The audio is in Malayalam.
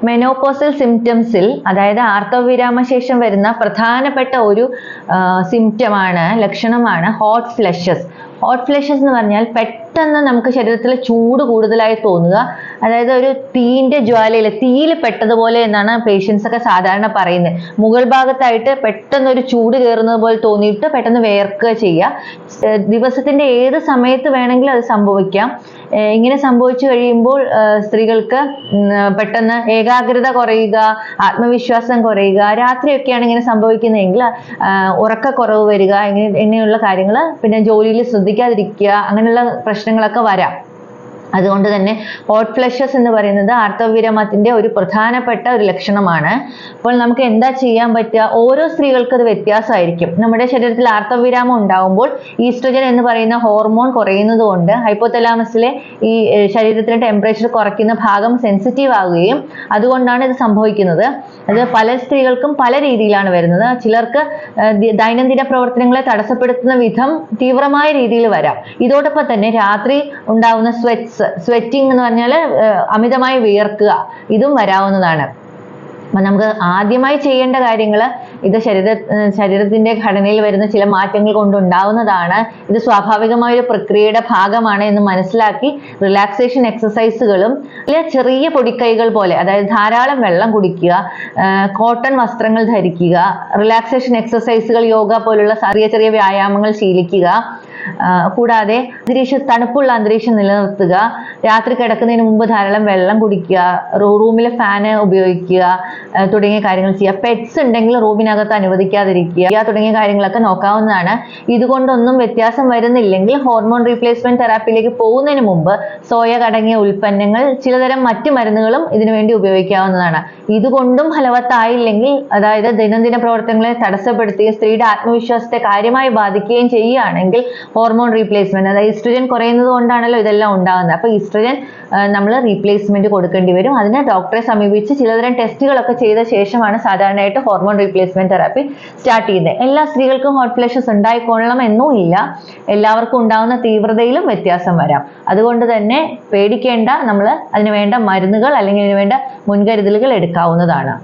മെനോപോസൽ സിംറ്റംസിൽ, അതായത് ആർത്തവവിരാമശേഷം വരുന്ന പ്രധാനപ്പെട്ട ഒരു ലക്ഷണമാണ് ഹോട്ട് ഫ്ലഷസ്. ഹോട്ട് ഫ്ലഷസ് എന്ന് പറഞ്ഞാൽ പെട്ടെന്ന് നമുക്ക് ശരീരത്തിൽ ചൂട് കൂടുതലായി തോന്നുക. അതായത് ഒരു തീയിൻ്റെ ജ്വാലയിൽ, തീയിൽ പെട്ടതുപോലെ എന്നാണ് പേഷ്യൻസ് ഒക്കെ സാധാരണ പറയുന്നത്. മുകൾ ഭാഗത്തായിട്ട് പെട്ടെന്ന് ഒരു ചൂട് കയറുന്നത് പോലെ തോന്നിയിട്ട് പെട്ടെന്ന് വേർക്കുക ചെയ്യുക. ദിവസത്തിന്റെ ഏത് സമയത്ത് വേണമെങ്കിലും അത് സംഭവിക്കാം. ഇങ്ങനെ സംഭവിച്ചു കഴിയുമ്പോൾ സ്ത്രീകൾക്ക് പെട്ടെന്ന് ഏകാഗ്രത കുറയുക, ആത്മവിശ്വാസം കുറയുക, രാത്രിയൊക്കെയാണ് ഇങ്ങനെ സംഭവിക്കുന്നതെങ്കിൽ ഉറക്കക്കുറവ് വരിക, ഇങ്ങനെയുള്ള കാര്യങ്ങൾ, പിന്നെ ജോലിയിൽ ശ്രദ്ധിക്കാതിരിക്കുക, അങ്ങനെയുള്ള പ്രശ്നങ്ങളൊക്കെ വരാം. അതുകൊണ്ട് തന്നെ ഹോട്ട് ഫ്ലഷസ് എന്ന് പറയുന്നത് ആർത്തവവിരാമത്തിന്റെ ഒരു പ്രധാനപ്പെട്ട ഒരു ലക്ഷണമാണ്. അപ്പോൾ നമുക്ക് എന്താ ചെയ്യാൻ പറ്റുക? ഓരോ സ്ത്രീകൾക്കും അത് വ്യത്യാസമായിരിക്കും. നമ്മുടെ ശരീരത്തിൽ ആർത്തവവിരാമം ഉണ്ടാകുമ്പോൾ ഈസ്ട്രജൻ എന്ന് പറയുന്ന ഹോർമോൺ കുറയുന്നത് കൊണ്ട് ഹൈപ്പോതലാമസിലെ ഈ ശരീരത്തിലെ ടെമ്പറേച്ചർ കുറയ്ക്കുന്ന ഭാഗം സെൻസിറ്റീവ് ആവുകയും അതുകൊണ്ടാണ് ഇത് സംഭവിക്കുന്നത്. അത് പല സ്ത്രീകൾക്കും പല രീതിയിലാണ് വരുന്നത്. ചിലർക്ക് ദൈനംദിന പ്രവർത്തനങ്ങളെ തടസ്സപ്പെടുത്തുന്ന വിധം തീവ്രമായ രീതിയിൽ വരാം. ഇതോടൊപ്പം തന്നെ രാത്രി ഉണ്ടാകുന്ന സ്വെറ്റിംഗ് എന്ന് പറഞ്ഞാൽ അമിതമായി വിയർക്കുക, ഇതും വരാവുന്നതാണ്. അപ്പം നമുക്ക് ആദ്യമായി ചെയ്യേണ്ട കാര്യങ്ങൾ, ഇത് ശരീരത്തിന്റെ ഘടനയിൽ വരുന്ന ചില മാറ്റങ്ങൾ കൊണ്ടുണ്ടാവുന്നതാണ്, ഇത് സ്വാഭാവികമായ ഒരു പ്രക്രിയയുടെ ഭാഗമാണ് എന്ന് മനസ്സിലാക്കി റിലാക്സേഷൻ എക്സസൈസുകളും ചെറിയ പൊടിക്കൈകൾ പോലെ, അതായത് ധാരാളം വെള്ളം കുടിക്കുക, കോട്ടൺ വസ്ത്രങ്ങൾ ധരിക്കുക, റിലാക്സേഷൻ എക്സസൈസുകൾ, യോഗ പോലുള്ള ചെറിയ ചെറിയ വ്യായാമങ്ങൾ ശീലിക്കുക. കൂടാതെ തണുപ്പുള്ള അന്തരീക്ഷം നിലനിർത്തുക, രാത്രി കിടക്കുന്നതിന് മുമ്പ് ധാരാളം വെള്ളം കുടിക്കുക, റൂമിലെ ഫാന് ഉപയോഗിക്കുക തുടങ്ങിയ കാര്യങ്ങൾ ചെയ്യുക. പെറ്റ്സ് ഉണ്ടെങ്കിൽ റൂമിനകത്ത് അനുവദിക്കാതിരിക്കുക തുടങ്ങിയ കാര്യങ്ങളൊക്കെ നോക്കാവുന്നതാണ്. ഇതുകൊണ്ടൊന്നും വ്യത്യാസം വരുന്നില്ലെങ്കിൽ ഹോർമോൺ റീപ്ലേസ്മെന്റ് തെറാപ്പിയിലേക്ക് പോകുന്നതിന് മുമ്പ് സോയ അടങ്ങിയ ഉൽപ്പന്നങ്ങൾ, ചിലതരം മറ്റ് മരുന്നുകളും ഇതിനുവേണ്ടി ഉപയോഗിക്കാവുന്നതാണ്. ഇതുകൊണ്ടും ഫലവത്തായില്ലെങ്കിൽ, അതായത് ദൈനംദിന പ്രവർത്തനങ്ങളെ തടസ്സപ്പെടുത്തുകയും സ്ത്രീയുടെ ആത്മവിശ്വാസത്തെ കാര്യമായി ബാധിക്കുകയും ചെയ്യുകയാണെങ്കിൽ ഹോർമോൺ റീപ്ലേസ്മെന്റ്, അതായത് ഈസ്ട്രജൻ കുറയുന്നത് കൊണ്ടാണല്ലോ ഇതെല്ലാം ഉണ്ടാകുന്നത്. അപ്പോൾ ഈസ്ട്രജൻ നമ്മൾ റീപ്ലേസ്മെന്റ് കൊടുക്കേണ്ടി വരും. അതിന് ഡോക്ടറെ സമീപിച്ച് ചിലതരം ടെസ്റ്റുകളൊക്കെ ചെയ്ത ശേഷമാണ് സാധാരണയായിട്ട് ഹോർമോൺ റീപ്ലേസ്മെന്റ് തെറാപ്പി സ്റ്റാർട്ട് ചെയ്യുന്നത്. എല്ലാ സ്ത്രീകൾക്കും ഹോട്ട് ഫ്ലഷസ് ഉണ്ടായിക്കൊള്ളണം എന്നും ഇല്ല. എല്ലാവർക്കും ഉണ്ടാകുന്ന തീവ്രതയിലും വ്യത്യാസം വരാം. അതുകൊണ്ട് തന്നെ പേടിക്കേണ്ട, നമ്മൾ അതിന് വേണ്ട മരുന്നുകൾ അല്ലെങ്കിൽ അതിന് വേണ്ട മുൻകരുതലുകൾ എടുക്കാവുന്നതാണ്.